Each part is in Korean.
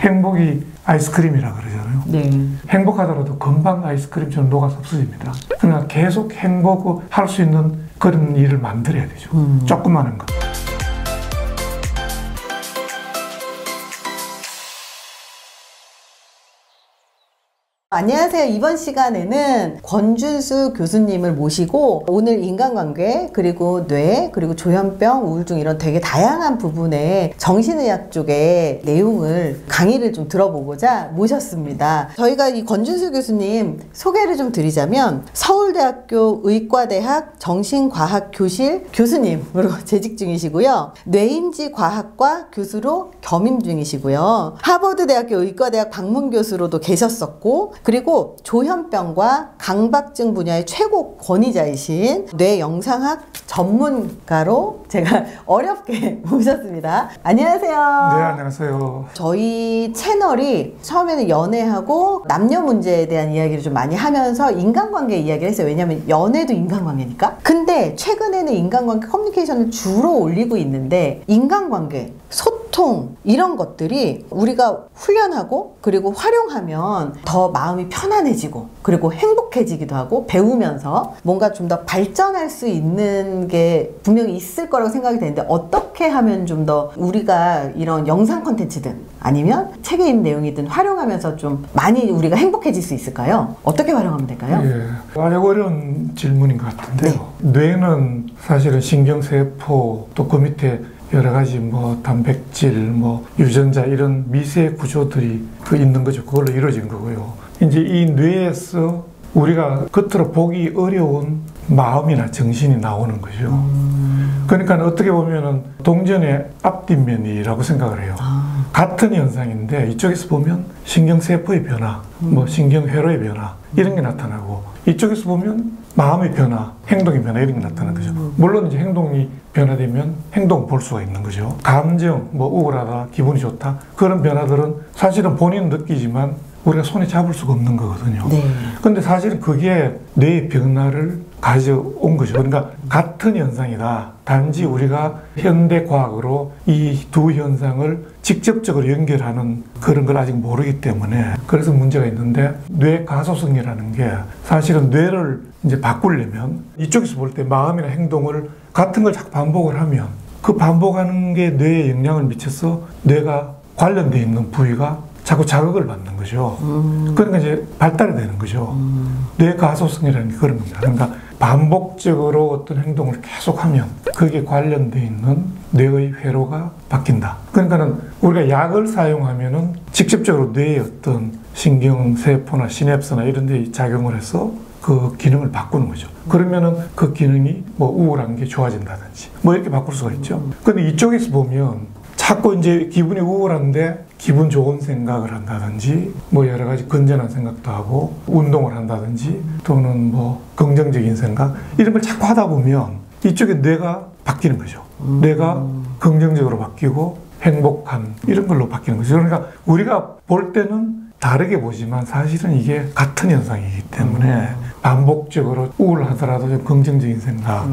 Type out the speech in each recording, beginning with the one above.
행복이 아이스크림이라 그러잖아요. 네. 행복하더라도 금방 아이스크림처럼 녹아서 없어집니다. 그러니까 계속 행복할 수 있는 그런 일을 만들어야 되죠. 조그마한 거. 안녕하세요. 이번 시간에는 권준수 교수님을 모시고 오늘 인간관계, 그리고 뇌, 그리고 조현병, 우울증 이런 되게 다양한 부분의 정신의학 쪽의 내용을 강의를 좀 들어보고자 모셨습니다. 저희가 이 권준수 교수님 소개를 좀 드리자면 서울대학교 의과대학 정신과학교실 교수님으로 재직 중이시고요. 뇌인지과학과 교수로 겸임 중이시고요. 하버드대학교 의과대학 방문교수로도 계셨었고, 그리고 조현병과 강박증 분야의 최고 권위자이신 뇌영상학 전문가로 제가 어렵게 모셨습니다. 안녕하세요. 네, 안녕하세요. 저희 채널이 처음에는 연애하고 남녀 문제에 대한 이야기를 좀 많이 하면서 인간관계 이야기를 했어요. 왜냐하면 연애도 인간관계니까. 근데 최근에는 인간관계 커뮤니케이션을 주로 올리고 있는데, 인간관계, 소통 이런 것들이 우리가 훈련하고 그리고 활용하면 더 마음이 편안해지고 그리고 행복해지기도 하고, 배우면서 뭔가 좀 더 발전할 수 있는 게 분명히 있을 거라고 생각이 되는데, 어떻게 하면 좀 더 우리가 이런 영상 콘텐츠든 아니면 책에 있는 내용이든 활용하면서 좀 많이 우리가 행복해질 수 있을까요? 어떻게 활용하면 될까요? 예, 아주 어려운 질문인 것 같은데요. 뇌는 사실은 신경세포, 또 그 밑에 여러 가지 뭐 단백질, 뭐 유전자 이런 미세 구조들이 있는 거죠. 그걸로 이루어진 거고요. 이제 이 뇌에서 우리가 겉으로 보기 어려운 마음이나 정신이 나오는 거죠. 그러니까 어떻게 보면은 동전의 앞뒷면이라고 생각을 해요. 같은 현상인데 이쪽에서 보면 신경세포의 변화, 뭐 신경회로의 변화 이런 게 나타나고, 이쪽에서 보면 마음의 변화, 행동의 변화 이런 게 나타나는 거죠. 물론 이제 행동이 변화되면 행동 볼 수가 있는 거죠. 감정, 뭐 우울하다, 기분이 좋다 그런 변화들은 사실은 본인은 느끼지만 우리가 손에 잡을 수가 없는 거거든요. 네. 근데 사실은 그게 뇌의 변화를 가져온 거죠. 그러니까 같은 현상이다. 단지 우리가 현대과학으로 이 두 현상을 직접적으로 연결하는 그런 걸 아직 모르기 때문에 그래서 문제가 있는데, 뇌 가소성이라는 게 사실은 뇌를 이제 바꾸려면 이쪽에서 볼 때 마음이나 행동을 같은 걸 자꾸 반복을 하면 그 반복하는 게 뇌에 영향을 미쳐서 뇌가 관련되어 있는 부위가 자꾸 자극을 받는 거죠. 그러니까 이제 발달이 되는 거죠. 뇌 가소성이라는 게 그런 겁니다. 그러니까 반복적으로 어떤 행동을 계속하면 거기에 관련되어 있는 뇌의 회로가 바뀐다. 그러니까는 우리가 약을 사용하면은 직접적으로 뇌의 어떤 신경세포나 시냅스나 이런 데 작용을 해서 그 기능을 바꾸는 거죠. 그러면은 그 기능이 뭐 우울한 게 좋아진다든지 뭐 이렇게 바꿀 수가 있죠. 근데 이쪽에서 보면 자꾸 이제 기분이 우울한데 기분 좋은 생각을 한다든지, 뭐 여러 가지 건전한 생각도 하고 운동을 한다든지, 또는 뭐 긍정적인 생각 이런 걸 자꾸 하다 보면 이쪽에 뇌가 바뀌는 거죠. 뇌가 긍정적으로 바뀌고 행복한 이런 걸로 바뀌는 거죠. 그러니까 우리가 볼 때는 다르게 보지만 사실은 이게 같은 현상이기 때문에 반복적으로 우울하더라도 좀 긍정적인 생각,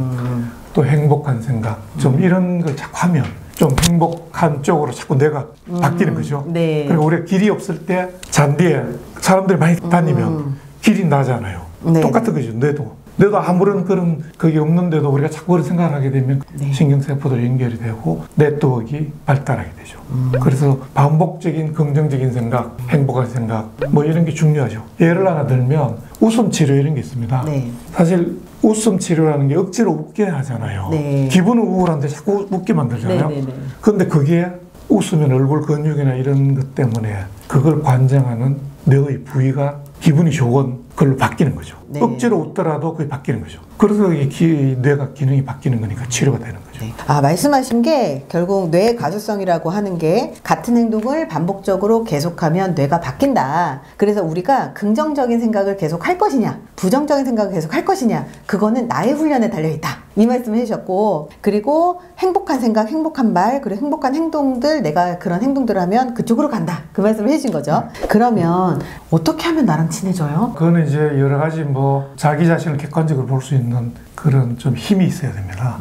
또 행복한 생각 좀 이런 걸 자꾸 하면 좀 행복한 쪽으로 자꾸 뇌가 바뀌는 거죠. 네. 그리고 우리가 길이 없을 때 잔디에 사람들이 많이 다니면 길이 나잖아요. 네. 똑같은 거죠. 뇌도 아무런 그런 그게 없는데도 우리가 자꾸 그런 생각을 하게 되면 네. 신경세포도 연결이 되고 네트워크가 발달하게 되죠. 그래서 반복적인 긍정적인 생각, 행복한 생각 뭐 이런 게 중요하죠. 예를 하나 들면 웃음 치료 이런 게 있습니다. 네. 사실 웃음 치료라는 게 억지로 웃게 하잖아요. 네. 기분은 우울한데 자꾸 웃게 만들잖아요. 네, 네, 네. 그런데 그게 웃으면 얼굴 근육이나 이런 것 때문에 그걸 관장하는 뇌의 부위가 기분이 좋은 걸로 바뀌는 거죠. 네. 억지로 웃더라도 그게 바뀌는 거죠. 그래서 이게 뇌가 기능이 바뀌는 거니까 치료가 되는 거죠. 네. 말씀하신 게 결국 뇌 가소성이라고 하는 게 같은 행동을 반복적으로 계속하면 뇌가 바뀐다. 그래서 우리가 긍정적인 생각을 계속 할 것이냐, 부정적인 생각을 계속 할 것이냐, 그거는 나의 훈련에 달려있다. 이 말씀을 해주셨고, 그리고 행복한 생각, 행복한 말, 그리고 행복한 행동들, 내가 그런 행동들을 하면 그쪽으로 간다. 그 말씀을 해주신 거죠. 그러면 어떻게 하면 나랑 친해져요? 그거는 이제 여러 가지 뭐 자기 자신을 객관적으로 볼 수 있는 그런 좀 힘이 있어야 됩니다.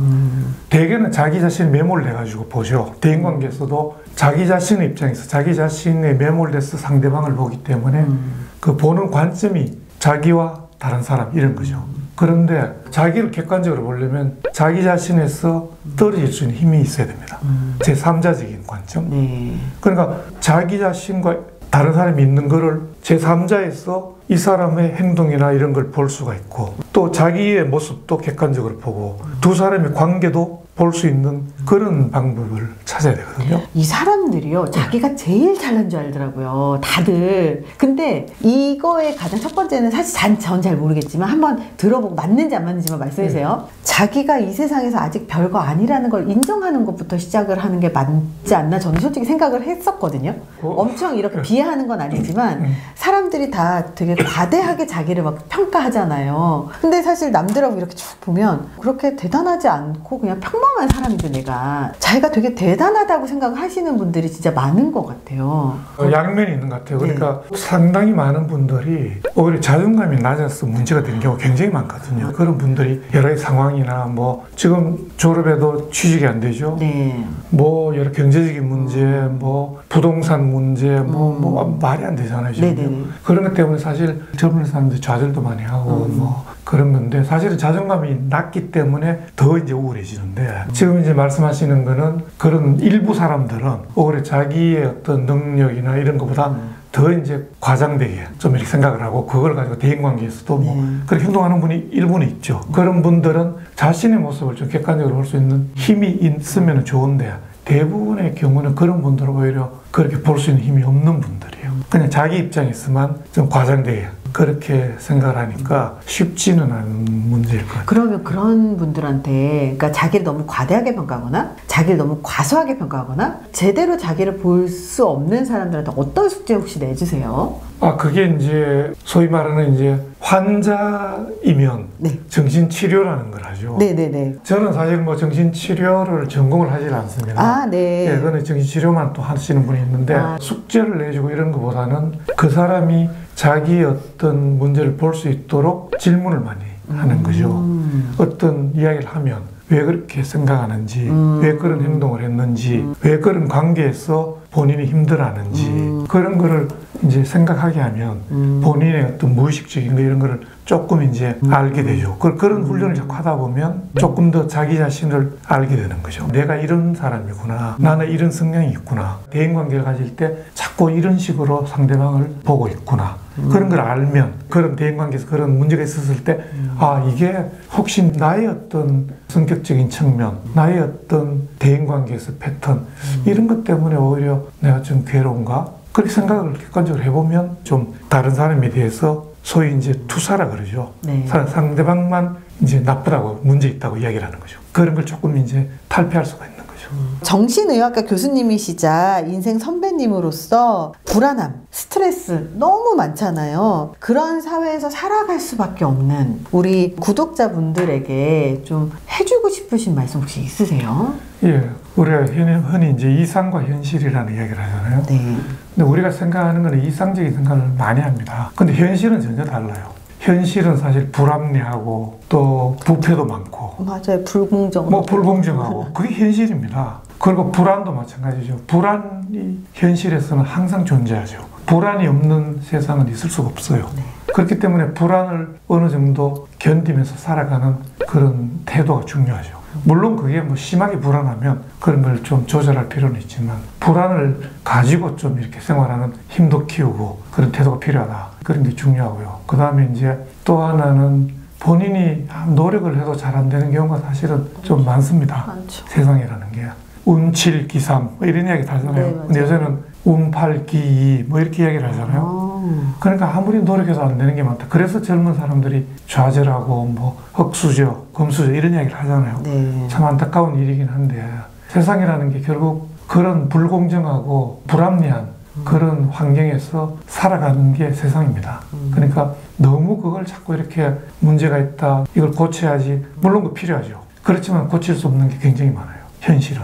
대개는 자기 자신이 매몰을 해가지고 보죠. 대인관계에서도 자기 자신의 입장에서 자기 자신의 매몰돼서 상대방을 보기 때문에 그 보는 관점이 자기와 다른 사람 이런 거죠. 그런데 자기를 객관적으로 보려면 자기 자신에서 떨어질 수 있는 힘이 있어야 됩니다. 제3자적인 관점. 네. 그러니까 자기 자신과 다른 사람이 있는 거를 제3자에서 이 사람의 행동이나 이런 걸 볼 수가 있고 또 자기의 모습도 객관적으로 보고 두 사람의 관계도 볼 수 있는 그런 방법을 찾아야 되거든요. 이 사람들이요, 자기가 제일 잘난 줄 알더라고요. 다들. 근데 이거의 가장 첫 번째는 사실 전 잘 모르겠지만 한번 들어보고 맞는지 안 맞는지만 말씀해주세요. 자기가 이 세상에서 아직 별거 아니라는 걸 인정하는 것부터 시작을 하는 게 맞지 않나 저는 솔직히 생각을 했었거든요. 엄청 이렇게 비하하는 건 아니지만 사람들이 다 되게 과대하게 자기를 막 평가하잖아요. 근데 사실 남들하고 이렇게 쭉 보면 그렇게 대단하지 않고 그냥 평범한 사람인데 내가 자기가 되게 대단하다고 생각하시는 분들이 진짜 많은 것 같아요. 양면이 있는 것 같아요. 그러니까 상당히 많은 분들이 오히려 자존감이 낮아서 문제가 되는 경우가 굉장히 많거든요. 그런 분들이 여러 가지 상황이나 뭐 지금 졸업해도 취직이 안 되죠. 네. 뭐 여러 경제적인 문제, 뭐 부동산 문제, 뭐 말이 안 되잖아요. 지금. 네네네. 그런 것 때문에 사실 젊은 사람들이 좌절도 많이 하고 뭐 그런 건데 사실은 자존감이 낮기 때문에 더 이제 우울해지는데 지금 이제 말씀하시는 거는 그런 일부 사람들은 오히려 자기의 어떤 능력이나 이런 것보다 더 이제 과장되게 좀 이렇게 생각을 하고 그걸 가지고 대인관계에서도 뭐 그렇게 행동하는 분이 일부는 있죠. 그런 분들은 자신의 모습을 좀 객관적으로 볼 수 있는 힘이 있으면 좋은데 대부분의 경우는 그런 분들은 오히려 그렇게 볼 수 있는 힘이 없는 분들이에요. 그냥 자기 입장에서만 좀 과장되게 그렇게 생각을 하니까 쉽지는 않은 문제일 것 같아요. 그러면 그런 분들한테 그러니까 자기를 너무 과대하게 평가하거나 자기를 너무 과소하게 평가하거나 제대로 자기를 볼 수 없는 사람들한테 어떤 숙제 혹시 내주세요? 그게 이제 소위 말하는 이제 환자이면 네. 정신치료라는 걸 하죠. 네네네. 저는 사실 뭐 정신치료를 전공을 하질 않습니다. 네. 예, 그거는 정신치료만 또 하시는 분이 있는데 숙제를 내주고 이런 것보다는 그 사람이 자기의 어떤 문제를 볼 수 있도록 질문을 많이 하는 거죠. 어떤 이야기를 하면 왜 그렇게 생각하는지, 왜 그런 행동을 했는지, 왜 그런 관계에서 본인이 힘들어하는지 그런 거를 이제 생각하게 하면 본인의 어떤 무의식적인 거 이런 거를 조금 이제 알게 되죠. 그런 훈련을 자꾸 하다 보면 조금 더 자기 자신을 알게 되는 거죠. 내가 이런 사람이구나. 나는 이런 성향이 있구나. 대인관계를 가질 때 자꾸 이런 식으로 상대방을 보고 있구나. 그런 걸 알면 그런 대인관계에서 그런 문제가 있었을 때 이게 혹시 나의 어떤 성격적인 측면, 나의 어떤 대인관계에서 패턴 이런 것 때문에 오히려 내가 좀 괴로운가? 그렇게 생각을 객관적으로 해보면 좀 다른 사람에 대해서 소위 이제 투사라 그러죠. 네. 상대방만 이제 나쁘다고 문제 있다고 이야기를 하는 거죠. 그런 걸 조금 이제 탈피할 수가 있는 거죠. 정신의학과 교수님이시자 인생 선배님으로서 불안함, 스트레스 너무 많잖아요. 그런 사회에서 살아갈 수밖에 없는 우리 구독자분들에게 좀 해주고 싶으신 말씀 혹시 있으세요? 예, 우리가 흔히 이제 이상과 현실이라는 이야기를 하잖아요. 네. 근데 우리가 생각하는 건 이상적인 생각을 많이 합니다. 근데 현실은 전혀 달라요. 현실은 사실 불합리하고 또 부패도 많고 맞아요. 불공정. 뭐 불공정하고 그게 현실입니다. 그리고 불안도 마찬가지죠. 불안이 현실에서는 항상 존재하죠. 불안이 없는 세상은 있을 수가 없어요. 네. 그렇기 때문에 불안을 어느 정도 견디면서 살아가는 그런 태도가 중요하죠. 물론 그게 뭐 심하게 불안하면 그런 걸 좀 조절할 필요는 있지만 불안을 가지고 좀 이렇게 생활하는 힘도 키우고 그런 태도가 필요하다. 그런 게 중요하고요. 그 다음에 이제 또 하나는 본인이 노력을 해도 잘 안 되는 경우가 사실은 좀 많습니다. 많죠. 세상이라는 게. 운칠기삼 뭐 이런 이야기 다 하잖아요. 네, 근데 요새는 운팔기이 뭐 이렇게 이야기를 하잖아요. 그러니까 아무리 노력해도 안 되는 게 많다. 그래서 젊은 사람들이 좌절하고 뭐 흑수저, 금수저 이런 이야기를 하잖아요. 네. 참 안타까운 일이긴 한데 세상이라는 게 결국 그런 불공정하고 불합리한 그런 환경에서 살아가는 게 세상입니다. 그러니까 너무 그걸 자꾸 이렇게 문제가 있다, 이걸 고쳐야지. 물론 그 필요하죠. 그렇지만 고칠 수 없는 게 굉장히 많아요. 현실은.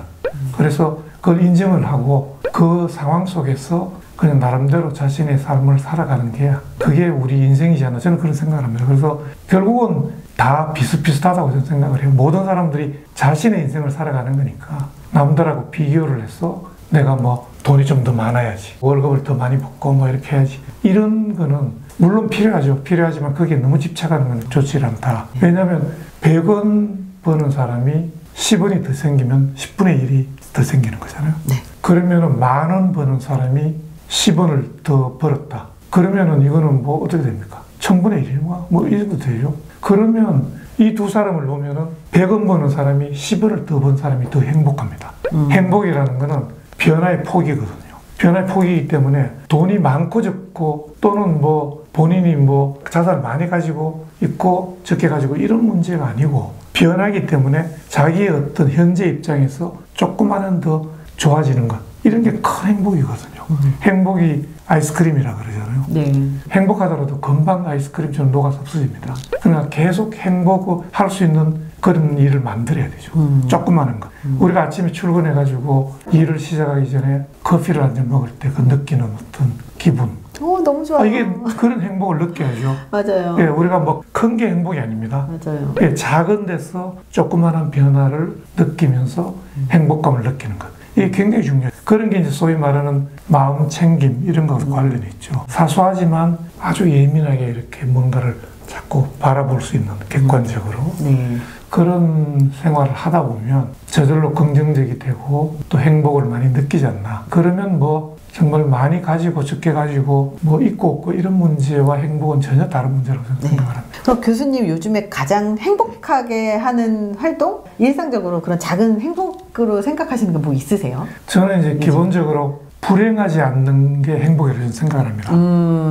그래서 그걸 인정을 하고 그 상황 속에서 그냥 나름대로 자신의 삶을 살아가는 게 그게 우리 인생이지 않나 저는 그런 생각을 합니다. 그래서 결국은 다 비슷비슷하다고 저는 생각을 해요. 모든 사람들이 자신의 인생을 살아가는 거니까 남들하고 비교를 해서 내가 뭐 돈이 좀 더 많아야지, 월급을 더 많이 받고 뭐 이렇게 해야지, 이런 거는 물론 필요하죠. 필요하지만 그게 너무 집착하는 건 좋지 않다. 왜냐하면 100원 버는 사람이 10원이 더 생기면 10분의 1이 더 생기는 거잖아요. 네. 그러면은 10,000원 버는 사람이 10원을 더 벌었다. 그러면은 이거는 뭐 어떻게 됩니까? 1000분의 1인가? 뭐 이 정도 되죠. 그러면 이 두 사람을 보면은 100원 버는 사람이 10원을 더 번 사람이 더 행복합니다. 행복이라는 거는 변화의 폭이거든요. 변화의 폭이기 때문에 돈이 많고 적고 또는 뭐 본인이 뭐 자산을 많이 가지고 있고 적게 가지고 이런 문제가 아니고 변하기 때문에 자기의 어떤 현재 입장에서 조금만은 더 좋아지는 것, 이런 게 큰 행복이거든요. 행복이 아이스크림이라 그러잖아요. 네. 행복하더라도 금방 아이스크림처럼 녹아서 없어집니다. 그러니까 계속 행복할 수 있는 그런 일을 만들어야 되죠. 조그마한 것. 우리가 아침에 출근해가지고 일을 시작하기 전에 커피를 한 잔 먹을 때 그 느끼는 어떤 기분. 너무 좋아요. 이게 그런 행복을 느껴야죠. 맞아요. 예, 우리가 뭐 큰 게 행복이 아닙니다. 맞아요. 예, 작은 데서 조그마한 변화를 느끼면서 행복감을 느끼는 것. 이게 굉장히 중요해요. 그런 게 이제 소위 말하는 마음 챙김 이런 것과 관련이 있죠. 사소하지만 아주 예민하게 이렇게 뭔가를 자꾸 바라볼 수 있는 객관적으로 네. 그런 생활을 하다 보면 저절로 긍정적이 되고 또 행복을 많이 느끼지 않나. 그러면 뭐 정말 많이 가지고 적게 가지고 뭐 있고 없고 이런 문제와 행복은 전혀 다른 문제라고 생각을 합니다. 그럼 교수님 요즘에 가장 행복하게 하는 활동? 일상적으로 그런 작은 행복으로 생각하시는 게 뭐 있으세요? 저는 이제 기본적으로 불행하지 않는 게 행복이라고 생각을 합니다.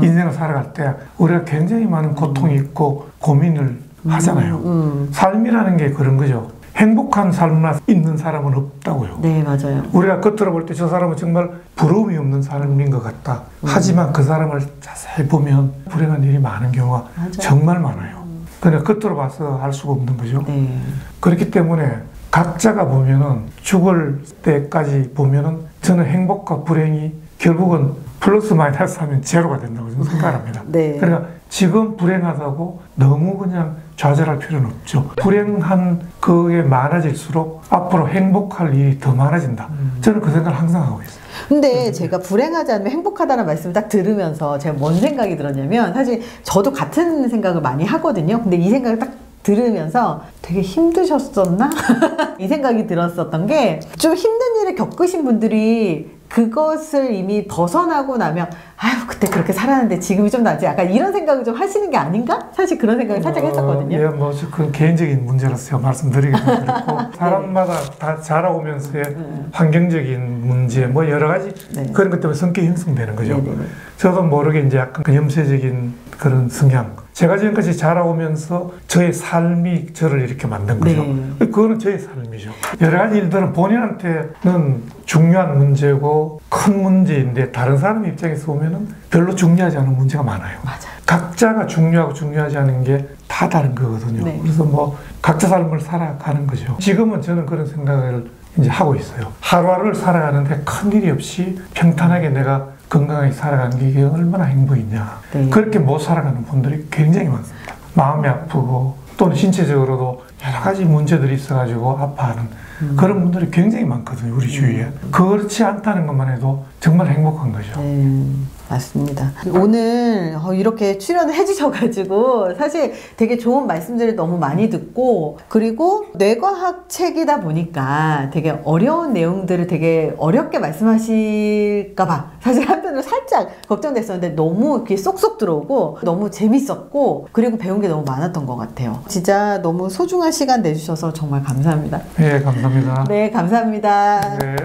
인생을 살아갈 때 우리가 굉장히 많은 고통이 있고 고민을 하잖아요. 삶이라는 게 그런 거죠. 행복한 삶만 있는 사람은 없다고요. 네, 맞아요. 우리가 겉으로 볼 때 저 사람은 정말 부러움이 없는 사람인 것 같다. 하지만 그 사람을 자세히 보면 불행한 일이 많은 경우가 맞아요. 정말 많아요. 그냥 겉으로 봐서 알 수가 없는 거죠. 네. 그렇기 때문에 각자가 보면은 죽을 때까지 보면은 저는 행복과 불행이 결국은 플러스 마이너스 하면 제로가 된다고 저는 생각합니다. 네. 그러니까 지금 불행하다고 너무 그냥 좌절할 필요는 없죠. 불행한 그게 많아질수록 앞으로 행복할 일이 더 많아진다. 저는 그 생각을 항상 하고 있어요. 근데 제가 불행하지 않으면 행복하다는 말씀을 딱 들으면서 제가 뭔 생각이 들었냐면 사실 저도 같은 생각을 많이 하거든요. 근데 이 생각을 딱 들으면서 되게 힘드셨었나? 이 생각이 들었었던 게 좀 힘든 일을 겪으신 분들이 그것을 이미 벗어나고 나면 아유 그때 그렇게 살았는데 지금이 좀 낫지 약간 이런 생각을 좀 하시는 게 아닌가? 사실 그런 생각을 살짝 했었거든요. 예, 뭐 그건 개인적인 문제라서 제가 말씀드리기 좀 그렇고 사람마다 다 자라오면서의 환경적인 문제 뭐 여러 가지 그런 것 때문에 성격이 형성되는 거죠. 저도 모르게 이제 약간 그 염세적인 그런 성향. 제가 지금까지 자라오면서 저의 삶이 저를 이렇게 만든 거죠. 그거는 저의 삶이죠. 여러 가지 일들은 본인한테는 중요한 문제고 큰 문제인데 다른 사람 입장에서 보면은 별로 중요하지 않은 문제가 많아요. 맞아요. 각자가 중요하고 중요하지 않은 게 다 다른 거거든요. 그래서 뭐 각자 삶을 살아가는 거죠. 지금은 저는 그런 생각을 이제 하고 있어요. 하루하루를 살아가는데 큰 일이 없이 평탄하게 내가 건강하게 살아가는 게 이게 얼마나 행복이냐. 그렇게 못 살아가는 분들이 굉장히 많습니다. 마음이 아프고 또는 신체적으로도 여러 가지 문제들이 있어가지고 아파하는 그런 분들이 굉장히 많거든요. 우리 주위에. 그렇지 않다는 것만 해도 정말 행복한 거죠. 맞습니다. 오늘 이렇게 출연을 해주셔가지고 사실 되게 좋은 말씀들을 너무 많이 듣고 그리고 뇌과학 책이다 보니까 되게 어려운 내용들을 되게 어렵게 말씀하실까봐 사실 한편으로 살짝 걱정됐었는데 너무 이렇게 쏙쏙 들어오고 너무 재밌었고 그리고 배운 게 너무 많았던 것 같아요. 진짜 너무 소중한 시간 내주셔서 정말 감사합니다. 네, 감사합니다. 네, 감사합니다. 네.